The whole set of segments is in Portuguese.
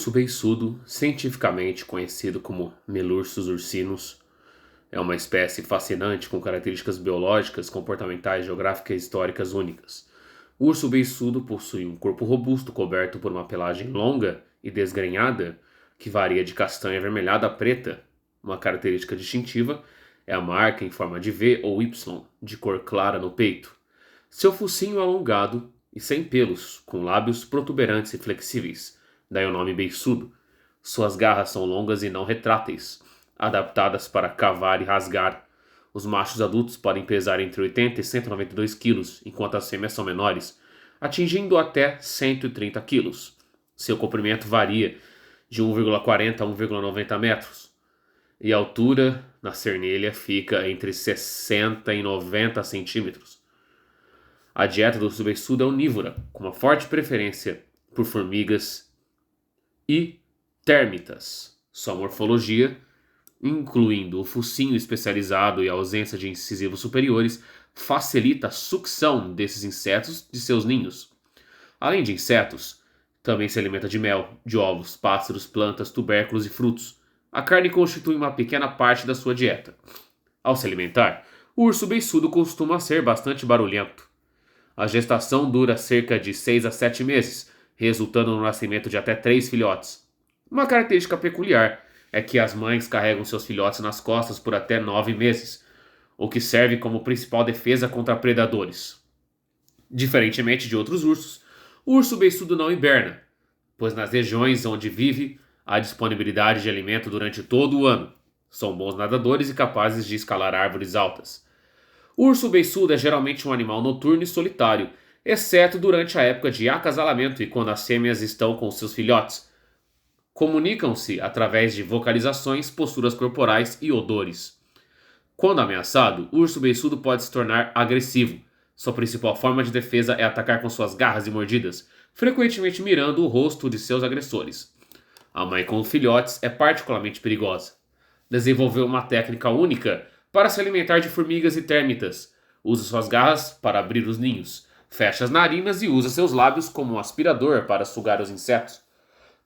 urso beiçudo, cientificamente conhecido como Melursus ursinus, é uma espécie fascinante com características biológicas, comportamentais, geográficas e históricas únicas. O urso beiçudo possui um corpo robusto coberto por uma pelagem longa e desgrenhada, que varia de castanha avermelhada a preta. Uma característica distintiva é a marca em forma de V ou Y, de cor clara no peito. Seu focinho é alongado e sem pelos, com lábios protuberantes e flexíveis, daí o nome beiçudo. Suas garras são longas e não retráteis, adaptadas para cavar e rasgar. Os machos adultos podem pesar entre 80 e 192 quilos, enquanto as fêmeas são menores, atingindo até 130 quilos. Seu comprimento varia de 1,40 a 1,90 metros, e a altura na cernelha fica entre 60 e 90 centímetros. A dieta do urso beiçudo é onívora, com uma forte preferência por formigas e térmitas. Sua morfologia, incluindo o focinho especializado e a ausência de incisivos superiores, facilita a sucção desses insetos de seus ninhos. Além de insetos, também se alimenta de mel, de ovos, pássaros, plantas, tubérculos e frutos. A carne constitui uma pequena parte da sua dieta. Ao se alimentar, o urso beiçudo costuma ser bastante barulhento. A gestação dura cerca de 6 a 7 meses, resultando no nascimento de até 3 filhotes. Uma característica peculiar é que as mães carregam seus filhotes nas costas por até 9 meses, o que serve como principal defesa contra predadores. Diferentemente de outros ursos, o urso beiçudo não hiberna, pois nas regiões onde vive há disponibilidade de alimento durante todo o ano. São bons nadadores e capazes de escalar árvores altas. O urso beiçudo é geralmente um animal noturno e solitário, exceto durante a época de acasalamento e quando as fêmeas estão com seus filhotes. Comunicam-se através de vocalizações, posturas corporais e odores. Quando ameaçado, o urso beiçudo pode se tornar agressivo. Sua principal forma de defesa é atacar com suas garras e mordidas, frequentemente mirando o rosto de seus agressores. A mãe com filhotes é particularmente perigosa. Desenvolveu uma técnica única para se alimentar de formigas e térmitas. Usa suas garras para abrir os ninhos, fecha as narinas e usa seus lábios como um aspirador para sugar os insetos.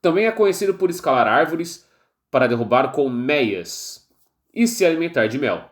Também é conhecido por escalar árvores para derrubar colmeias e se alimentar de mel.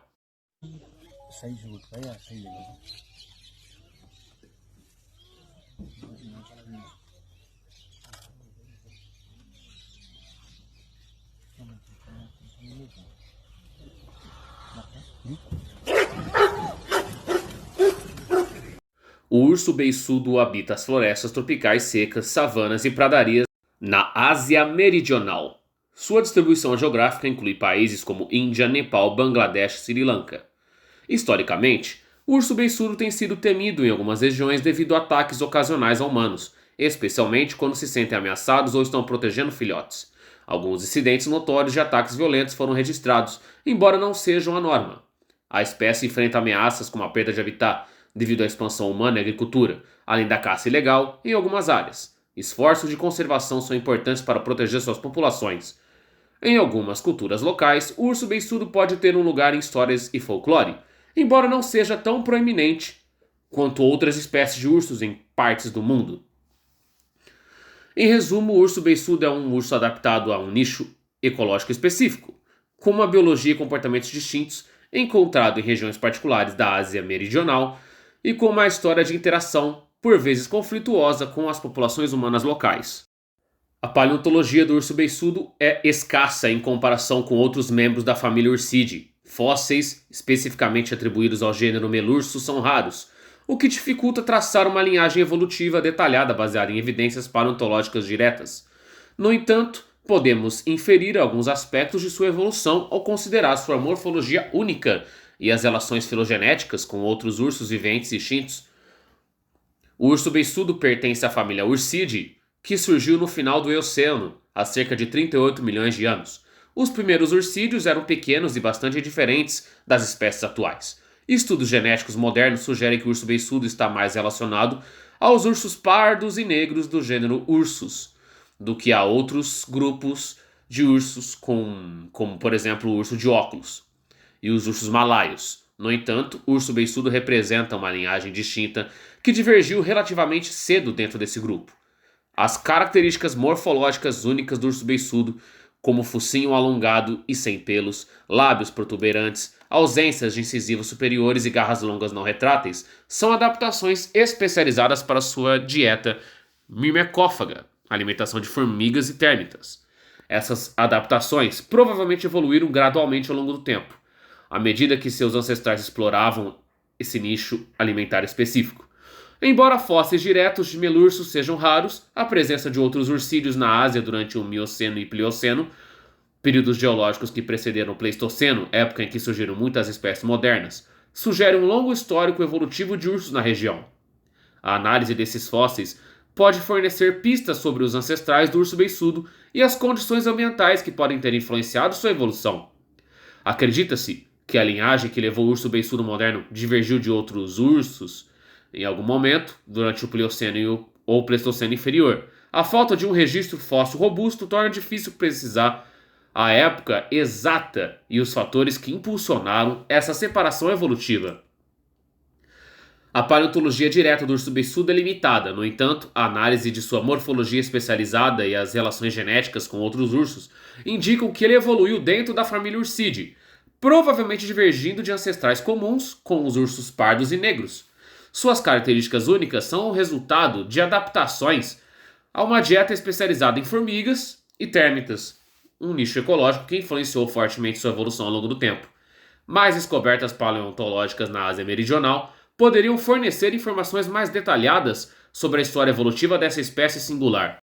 O urso beiçudo habita as florestas tropicais secas, savanas e pradarias na Ásia Meridional. Sua distribuição geográfica inclui países como Índia, Nepal, Bangladesh e Sri Lanka. Historicamente, o urso beiçudo tem sido temido em algumas regiões devido a ataques ocasionais a humanos, especialmente quando se sentem ameaçados ou estão protegendo filhotes. Alguns incidentes notórios de ataques violentos foram registrados, embora não sejam a norma. A espécie enfrenta ameaças como a perda de habitat, devido à expansão humana e agricultura, além da caça ilegal em algumas áreas. Esforços de conservação são importantes para proteger suas populações. Em algumas culturas locais, o urso beiçudo pode ter um lugar em histórias e folclore, embora não seja tão proeminente quanto outras espécies de ursos em partes do mundo. Em resumo, o urso beiçudo é um urso adaptado a um nicho ecológico específico, com uma biologia e comportamentos distintos, encontrado em regiões particulares da Ásia Meridional e com uma história de interação, por vezes conflituosa, com as populações humanas locais. A paleontologia do urso beiçudo é escassa em comparação com outros membros da família Ursidae. Fósseis, especificamente atribuídos ao gênero Melursus, são raros, o que dificulta traçar uma linhagem evolutiva detalhada baseada em evidências paleontológicas diretas. No entanto, podemos inferir alguns aspectos de sua evolução ao considerar sua morfologia única e as relações filogenéticas com outros ursos viventes extintos. O urso beiçudo pertence à família Ursidae, que surgiu no final do Eoceno, há cerca de 38 milhões de anos. Os primeiros ursídeos eram pequenos e bastante diferentes das espécies atuais. Estudos genéticos modernos sugerem que o urso beiçudo está mais relacionado aos ursos pardos e negros do gênero Ursus do que a outros grupos de ursos, como por exemplo o urso de óculos e os ursos malaios. No entanto, o urso beiçudo representa uma linhagem distinta que divergiu relativamente cedo dentro desse grupo. As características morfológicas únicas do urso beiçudo, como focinho alongado e sem pelos, lábios protuberantes, ausências de incisivos superiores e garras longas não retráteis, são adaptações especializadas para sua dieta myrmecófaga, alimentação de formigas e térmitas. Essas adaptações provavelmente evoluíram gradualmente ao longo do tempo, à medida que seus ancestrais exploravam esse nicho alimentar específico. Embora fósseis diretos de melursos sejam raros, a presença de outros urcídeos na Ásia durante o Mioceno e Plioceno, períodos geológicos que precederam o Pleistoceno, época em que surgiram muitas espécies modernas, sugere um longo histórico evolutivo de ursos na região. A análise desses fósseis pode fornecer pistas sobre os ancestrais do urso beiçudo e as condições ambientais que podem ter influenciado sua evolução. Acredita-se que a linhagem que levou o urso beiçudo moderno divergiu de outros ursos em algum momento durante o Plioceno ou Pleistoceno inferior. A falta de um registro fóssil robusto torna difícil precisar a época exata e os fatores que impulsionaram essa separação evolutiva. A paleontologia direta do urso beiçudo é limitada, no entanto, a análise de sua morfologia especializada e as relações genéticas com outros ursos indicam que ele evoluiu dentro da família Ursidae, provavelmente divergindo de ancestrais comuns com os ursos pardos e negros. Suas características únicas são o resultado de adaptações a uma dieta especializada em formigas e térmitas, um nicho ecológico que influenciou fortemente sua evolução ao longo do tempo. Mais descobertas paleontológicas na Ásia Meridional poderiam fornecer informações mais detalhadas sobre a história evolutiva dessa espécie singular.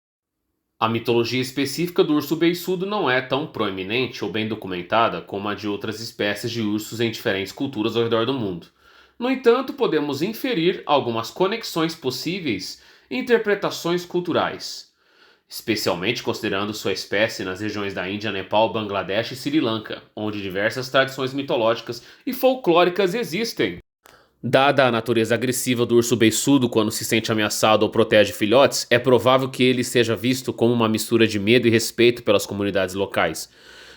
A mitologia específica do urso beiçudo não é tão proeminente ou bem documentada como a de outras espécies de ursos em diferentes culturas ao redor do mundo. No entanto, podemos inferir algumas conexões possíveis e interpretações culturais, especialmente considerando sua espécie nas regiões da Índia, Nepal, Bangladesh e Sri Lanka, onde diversas tradições mitológicas e folclóricas existem. Dada a natureza agressiva do urso beiçudo quando se sente ameaçado ou protege filhotes, é provável que ele seja visto como uma mistura de medo e respeito pelas comunidades locais.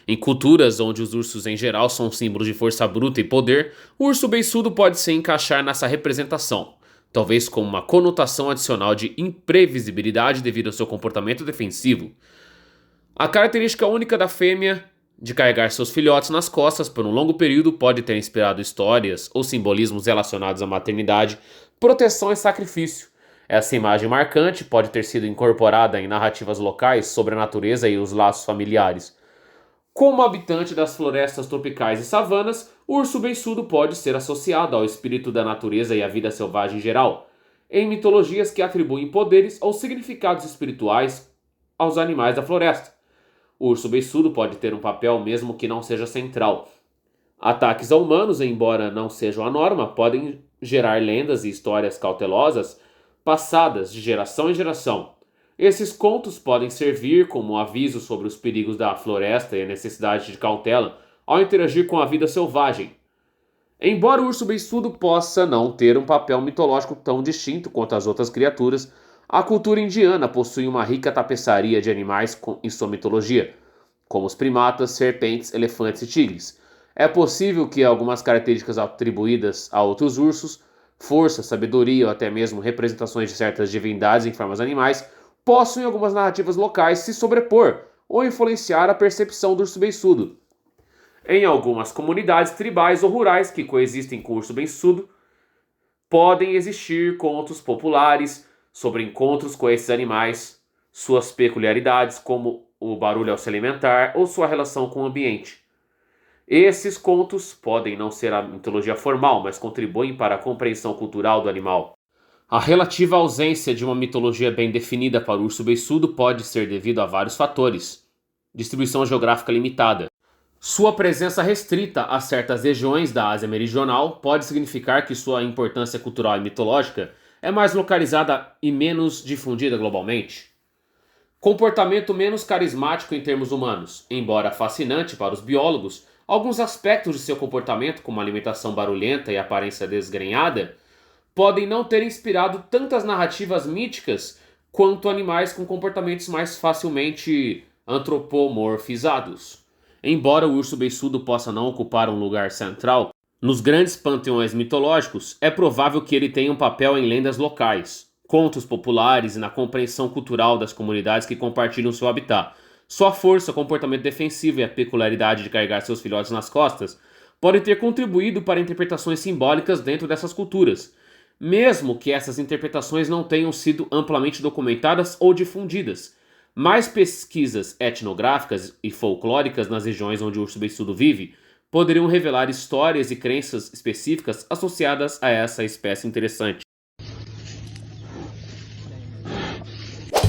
Em culturas onde os ursos em geral são símbolos de força bruta e poder, o urso beiçudo pode se encaixar nessa representação, talvez com uma conotação adicional de imprevisibilidade devido ao seu comportamento defensivo. A característica única da fêmea de carregar seus filhotes nas costas por um longo período pode ter inspirado histórias ou simbolismos relacionados à maternidade, proteção e sacrifício. Essa imagem marcante pode ter sido incorporada em narrativas locais sobre a natureza e os laços familiares. Como habitante das florestas tropicais e savanas, o urso beiçudo pode ser associado ao espírito da natureza e à vida selvagem em geral, em mitologias que atribuem poderes ou significados espirituais aos animais da floresta. O urso beiçudo pode ter um papel mesmo que não seja central. Ataques a humanos, embora não sejam a norma, podem gerar lendas e histórias cautelosas passadas de geração em geração. Esses contos podem servir como aviso sobre os perigos da floresta e a necessidade de cautela ao interagir com a vida selvagem. Embora o urso beiçudo possa não ter um papel mitológico tão distinto quanto as outras criaturas, a cultura indiana possui uma rica tapeçaria de animais em sua mitologia, como os primatas, serpentes, elefantes e tigres. É possível que algumas características atribuídas a outros ursos, força, sabedoria ou até mesmo representações de certas divindades em formas animais, possam em algumas narrativas locais se sobrepor ou influenciar a percepção do urso beiçudo. Em algumas comunidades tribais ou rurais que coexistem com o urso beiçudo, podem existir contos populares sobre encontros com esses animais, suas peculiaridades, como o barulho ao se alimentar ou sua relação com o ambiente. Esses contos podem não ser a mitologia formal, mas contribuem para a compreensão cultural do animal. A relativa ausência de uma mitologia bem definida para o urso beiçudo pode ser devido a vários fatores. Distribuição geográfica limitada. Sua presença restrita a certas regiões da Ásia Meridional pode significar que sua importância cultural e mitológica é mais localizada e menos difundida globalmente. Comportamento menos carismático em termos humanos. Embora fascinante para os biólogos, alguns aspectos de seu comportamento, como alimentação barulhenta e aparência desgrenhada, podem não ter inspirado tantas narrativas míticas quanto animais com comportamentos mais facilmente antropomorfizados. Embora o urso beiçudo possa não ocupar um lugar central nos grandes panteões mitológicos, é provável que ele tenha um papel em lendas locais, contos populares e na compreensão cultural das comunidades que compartilham seu habitat. Sua força, comportamento defensivo e a peculiaridade de carregar seus filhotes nas costas podem ter contribuído para interpretações simbólicas dentro dessas culturas, mesmo que essas interpretações não tenham sido amplamente documentadas ou difundidas. Mais pesquisas etnográficas e folclóricas nas regiões onde o urso beiçudo vive poderiam revelar histórias e crenças específicas associadas a essa espécie interessante.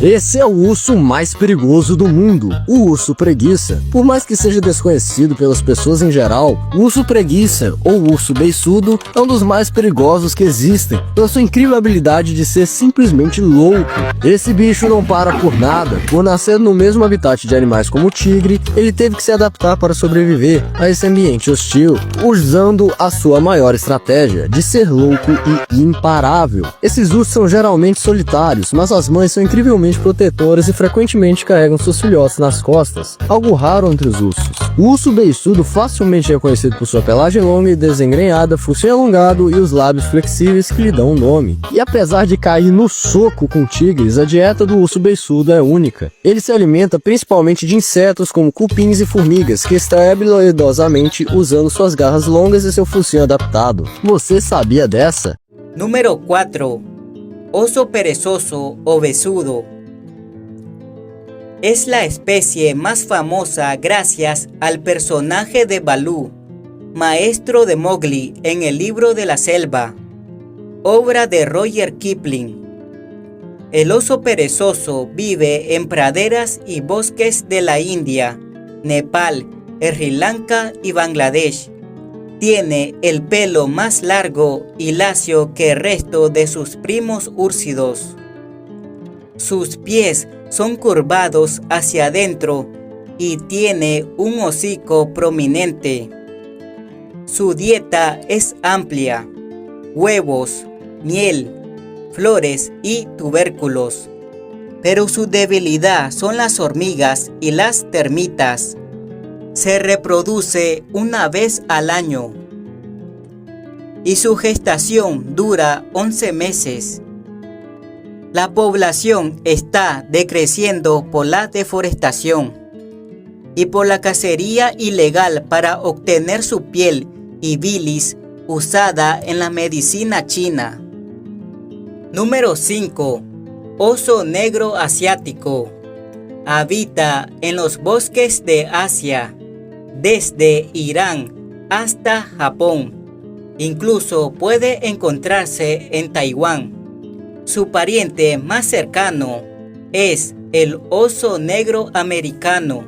Esse é o urso mais perigoso do mundo, o urso preguiça. Por mais que seja desconhecido pelas pessoas em geral, o urso preguiça, ou urso beiçudo, é um dos mais perigosos que existem, pela sua incrível habilidade de ser simplesmente louco. Esse bicho não para por nada. Por nascer no mesmo habitat de animais como o tigre, ele teve que se adaptar para sobreviver a esse ambiente hostil, usando a sua maior estratégia de ser louco e imparável. Esses ursos são geralmente solitários, mas as mães são incrivelmente protetoras e frequentemente carregam seus filhotes nas costas, algo raro entre os ursos. O urso beiçudo facilmente é conhecido por sua pelagem longa e desengrenhada, focinho alongado e os lábios flexíveis que lhe dão um nome. E apesar de cair no soco com tigres, a dieta do urso beiçudo é única. Ele se alimenta principalmente de insetos como cupins e formigas, que extrai habilidosamente usando suas garras longas e seu focinho adaptado. Você sabia dessa? Número 4. Oso perezoso o besudo. Es la especie más famosa gracias al personaje de Balú, maestro de Mowgli en el libro de la selva, obra de Roger Kipling. El oso perezoso vive en praderas y bosques de la India, Nepal, Sri Lanka y Bangladesh. Tiene el pelo más largo y lacio que el resto de sus primos úrsidos. Sus pies son curvados hacia adentro y tiene un hocico prominente. Su dieta es amplia: huevos, miel, flores y tubérculos. Pero su debilidad son las hormigas y las termitas. Se reproduce una vez al año y su gestación dura 11 meses. La población está decreciendo por la deforestación y por la cacería ilegal para obtener su piel y bilis usada en la medicina china. Número 5. Oso negro asiático. Habita en los bosques de Asia, desde Irán hasta Japón. Incluso puede encontrarse en Taiwán. Su pariente más cercano es el oso negro americano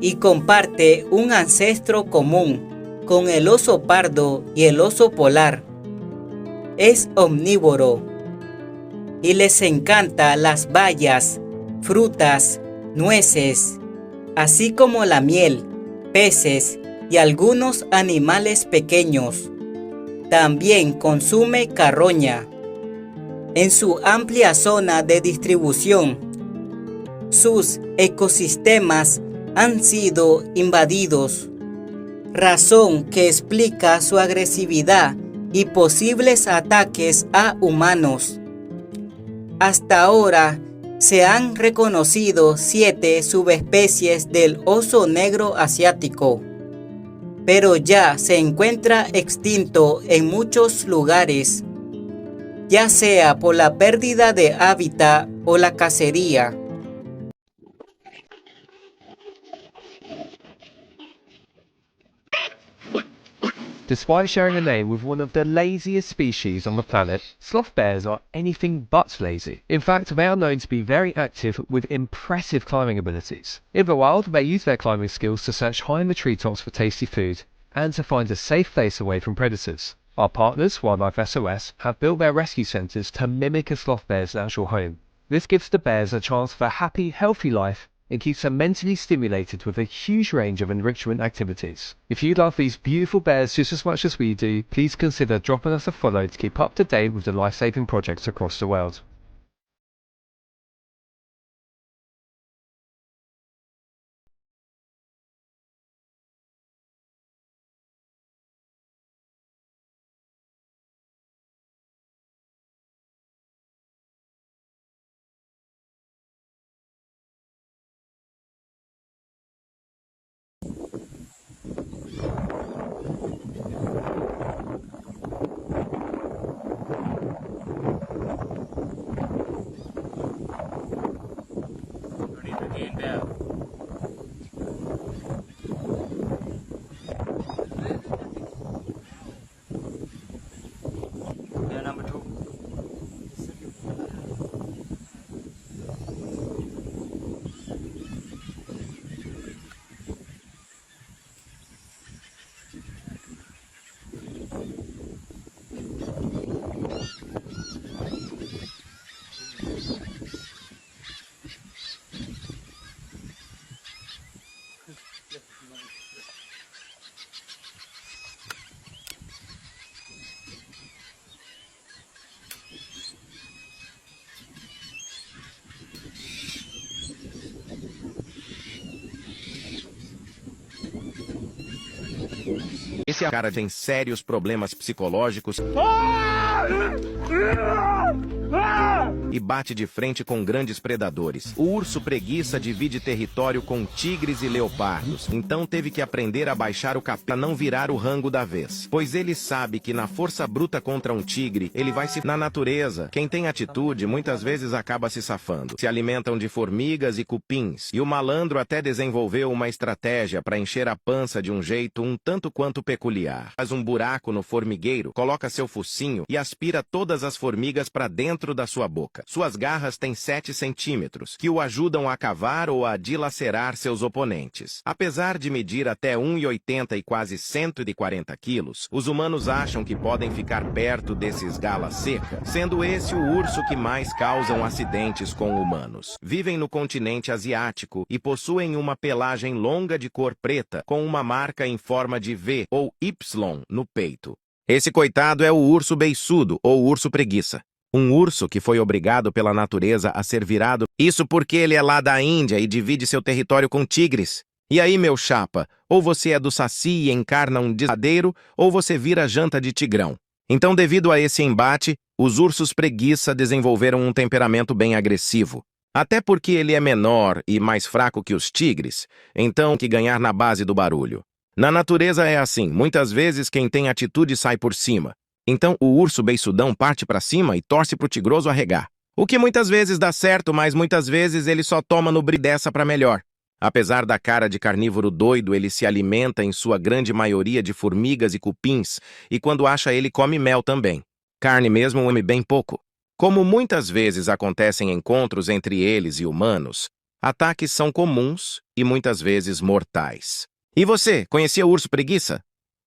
y comparte un ancestro común con el oso pardo y el oso polar. Es omnívoro y les encanta las bayas, frutas, nueces, así como la miel, peces y algunos animales pequeños. También consume carroña. En su amplia zona de distribución, sus ecosistemas han sido invadidos, razón que explica su agresividad y posibles ataques a humanos. Hasta ahora se han reconocido 7 subespecies del oso negro asiático, pero ya se encuentra extinto en muchos lugares, ya sea por la pérdida de hábitat o la cacería. Despite sharing a name with one of the laziest species on the planet, sloth bears are anything but lazy. In fact, they are known to be very active with impressive climbing abilities. In the wild, they use their climbing skills to search high in the treetops for tasty food and to find a safe place away from predators. Our partners, Wildlife SOS, have built their rescue centres to mimic a sloth bear's natural home. This gives the bears a chance for a happy, healthy life and keeps them mentally stimulated with a huge range of enrichment activities. If you love these beautiful bears just as much as we do, please consider dropping us a follow to keep up to date with the life-saving projects across the world. Esse cara tem sérios problemas psicológicos e bate de frente com grandes predadores. O urso preguiça divide território com tigres e leopardos, então teve que aprender a baixar o capim para não virar o rango da vez. Pois ele sabe que na força bruta contra um tigre, ele vai se... Na natureza, quem tem atitude muitas vezes acaba se safando. Se alimentam de formigas e cupins, e o malandro até desenvolveu uma estratégia para encher a pança de um jeito um tanto quanto peculiar. Faz um buraco no formigueiro, coloca seu focinho e aspira todas as formigas para dentro da sua boca. Suas garras têm 7 centímetros, que o ajudam a cavar ou a dilacerar seus oponentes. Apesar de medir até 1,80 e quase 140 quilos, os humanos acham que podem ficar perto desses gala seca, sendo esse o urso que mais causam acidentes com humanos. Vivem no continente asiático e possuem uma pelagem longa de cor preta, com uma marca em forma de V ou Y no peito. Esse coitado é o urso beiçudo ou urso preguiça. Um urso que foi obrigado pela natureza a ser virado. Isso porque ele é lá da Índia e divide seu território com tigres. E aí, meu chapa, ou você é do Saci e encarna um desadeiro, ou você vira janta de tigrão. Então, devido a esse embate, os ursos preguiça desenvolveram um temperamento bem agressivo. Até porque ele é menor e mais fraco que os tigres, então que ganhar na base do barulho. Na natureza é assim, muitas vezes quem tem atitude sai por cima. Então o urso beiçudão parte para cima e torce pro tigroso arregar. O que muitas vezes dá certo, mas muitas vezes ele só toma no bri dessa para melhor. Apesar da cara de carnívoro doido, ele se alimenta em sua grande maioria de formigas e cupins, e quando acha ele come mel também. Carne mesmo come bem pouco. Como muitas vezes acontecem encontros entre eles e humanos, ataques são comuns e muitas vezes mortais. E você, conhecia o urso preguiça?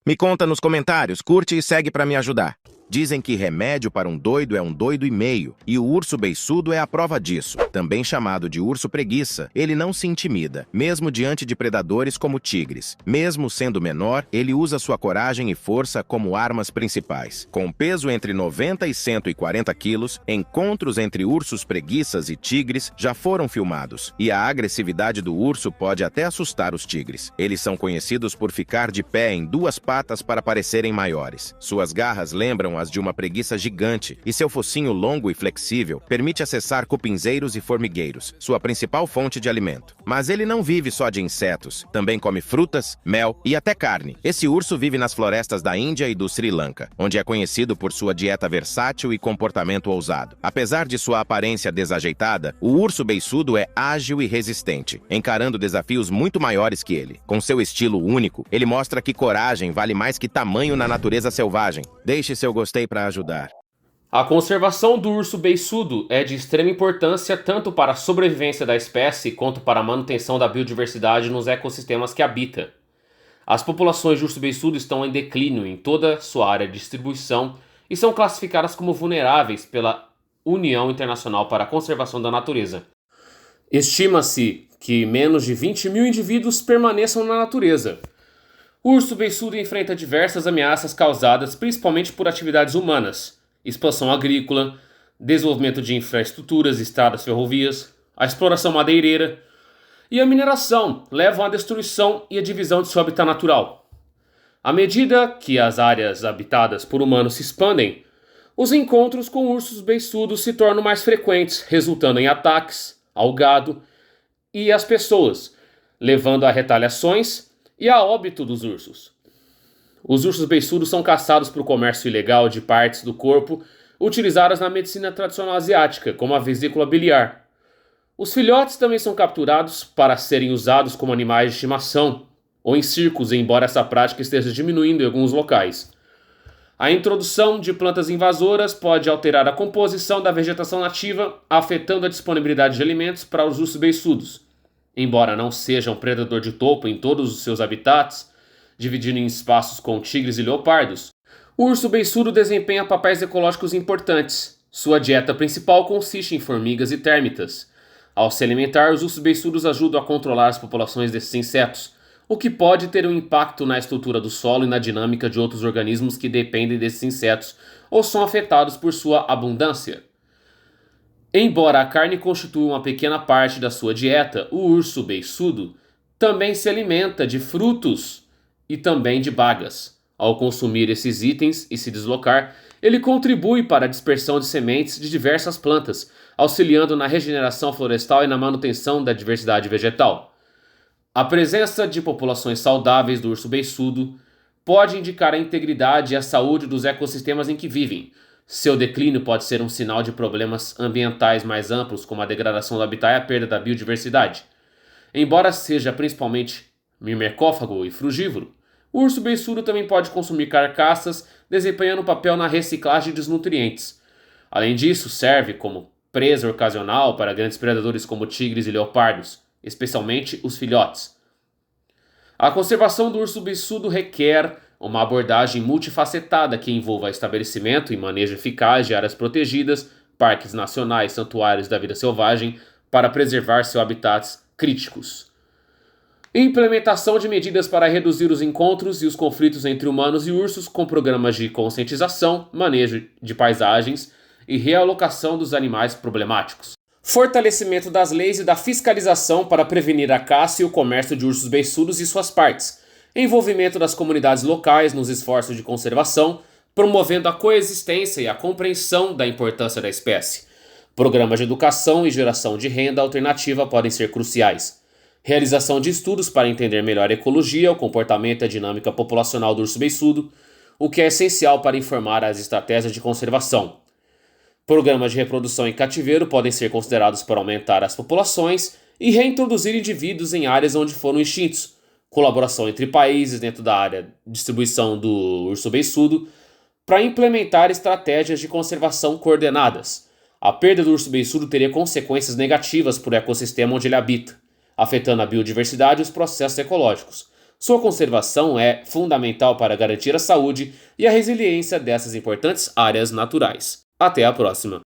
Me conta nos comentários, curte e segue para me ajudar. Dizem que remédio para um doido é um doido e meio, e o urso beiçudo é a prova disso. Também chamado de urso preguiça, ele não se intimida, mesmo diante de predadores como tigres. Mesmo sendo menor, ele usa sua coragem e força como armas principais. Com peso entre 90 e 140 quilos, encontros entre ursos preguiças e tigres já foram filmados, e a agressividade do urso pode até assustar os tigres. Eles são conhecidos por ficar de pé em 2 patas para parecerem maiores. Suas garras lembram as de uma preguiça gigante, e seu focinho longo e flexível permite acessar cupinzeiros e formigueiros, sua principal fonte de alimento. Mas ele não vive só de insetos, também come frutas, mel e até carne. Esse urso vive nas florestas da Índia e do Sri Lanka, onde é conhecido por sua dieta versátil e comportamento ousado. Apesar de sua aparência desajeitada, o urso beiçudo é ágil e resistente, encarando desafios muito maiores que ele. Com seu estilo único, ele mostra que coragem vale mais que tamanho na natureza selvagem. Deixe seu gostei para ajudar. A conservação do urso beiçudo é de extrema importância tanto para a sobrevivência da espécie quanto para a manutenção da biodiversidade nos ecossistemas que habita. As populações de urso beiçudo estão em declínio em toda sua área de distribuição e são classificadas como vulneráveis pela União Internacional para a Conservação da Natureza. Estima-se que menos de 20 mil indivíduos permaneçam na natureza. O urso beiçudo enfrenta diversas ameaças causadas principalmente por atividades humanas, expansão agrícola, desenvolvimento de infraestruturas, estradas, ferrovias, a exploração madeireira e a mineração levam à destruição e à divisão de seu habitat natural. À medida que as áreas habitadas por humanos se expandem, os encontros com ursos beiçudos se tornam mais frequentes, resultando em ataques ao gado e às pessoas, levando a retaliações e a óbito dos ursos. Os ursos beiçudos são caçados para o comércio ilegal de partes do corpo utilizadas na medicina tradicional asiática, como a vesícula biliar. Os filhotes também são capturados para serem usados como animais de estimação ou em circos, embora essa prática esteja diminuindo em alguns locais. A introdução de plantas invasoras pode alterar a composição da vegetação nativa, afetando a disponibilidade de alimentos para os ursos beiçudos. Embora não seja um predador de topo em todos os seus habitats, dividindo em espaços com tigres e leopardos, o urso beiçudo desempenha papéis ecológicos importantes. Sua dieta principal consiste em formigas e térmitas. Ao se alimentar, os ursos beiçudos ajudam a controlar as populações desses insetos, o que pode ter um impacto na estrutura do solo e na dinâmica de outros organismos que dependem desses insetos ou são afetados por sua abundância. Embora a carne constitua uma pequena parte da sua dieta, o urso beiçudo também se alimenta de frutos e também de bagas. Ao consumir esses itens e se deslocar, ele contribui para a dispersão de sementes de diversas plantas, auxiliando na regeneração florestal e na manutenção da diversidade vegetal. A presença de populações saudáveis do urso beiçudo pode indicar a integridade e a saúde dos ecossistemas em que vivem. Seu declínio pode ser um sinal de problemas ambientais mais amplos, como a degradação do habitat e a perda da biodiversidade. Embora seja principalmente myrmecófago e frugívoro, o urso beiçudo também pode consumir carcaças, desempenhando um papel na reciclagem dos nutrientes. Além disso, serve como presa ocasional para grandes predadores como tigres e leopardos, especialmente os filhotes. A conservação do urso beiçudo requer uma abordagem multifacetada que envolva estabelecimento e manejo eficaz de áreas protegidas, parques nacionais, santuários da vida selvagem, para preservar seus habitats críticos. Implementação de medidas para reduzir os encontros e os conflitos entre humanos e ursos com programas de conscientização, manejo de paisagens e realocação dos animais problemáticos. Fortalecimento das leis e da fiscalização para prevenir a caça e o comércio de ursos beiçudos e suas partes. Envolvimento das comunidades locais nos esforços de conservação, promovendo a coexistência e a compreensão da importância da espécie. Programas de educação e geração de renda alternativa podem ser cruciais. Realização de estudos para entender melhor a ecologia, o comportamento e a dinâmica populacional do urso beiçudo, o que é essencial para informar as estratégias de conservação. Programas de reprodução em cativeiro podem ser considerados para aumentar as populações e reintroduzir indivíduos em áreas onde foram extintos. Colaboração entre países dentro da área de distribuição do urso beiçudo para implementar estratégias de conservação coordenadas. A perda do urso beiçudo teria consequências negativas para o ecossistema onde ele habita, afetando a biodiversidade e os processos ecológicos. Sua conservação é fundamental para garantir a saúde e a resiliência dessas importantes áreas naturais. Até a próxima!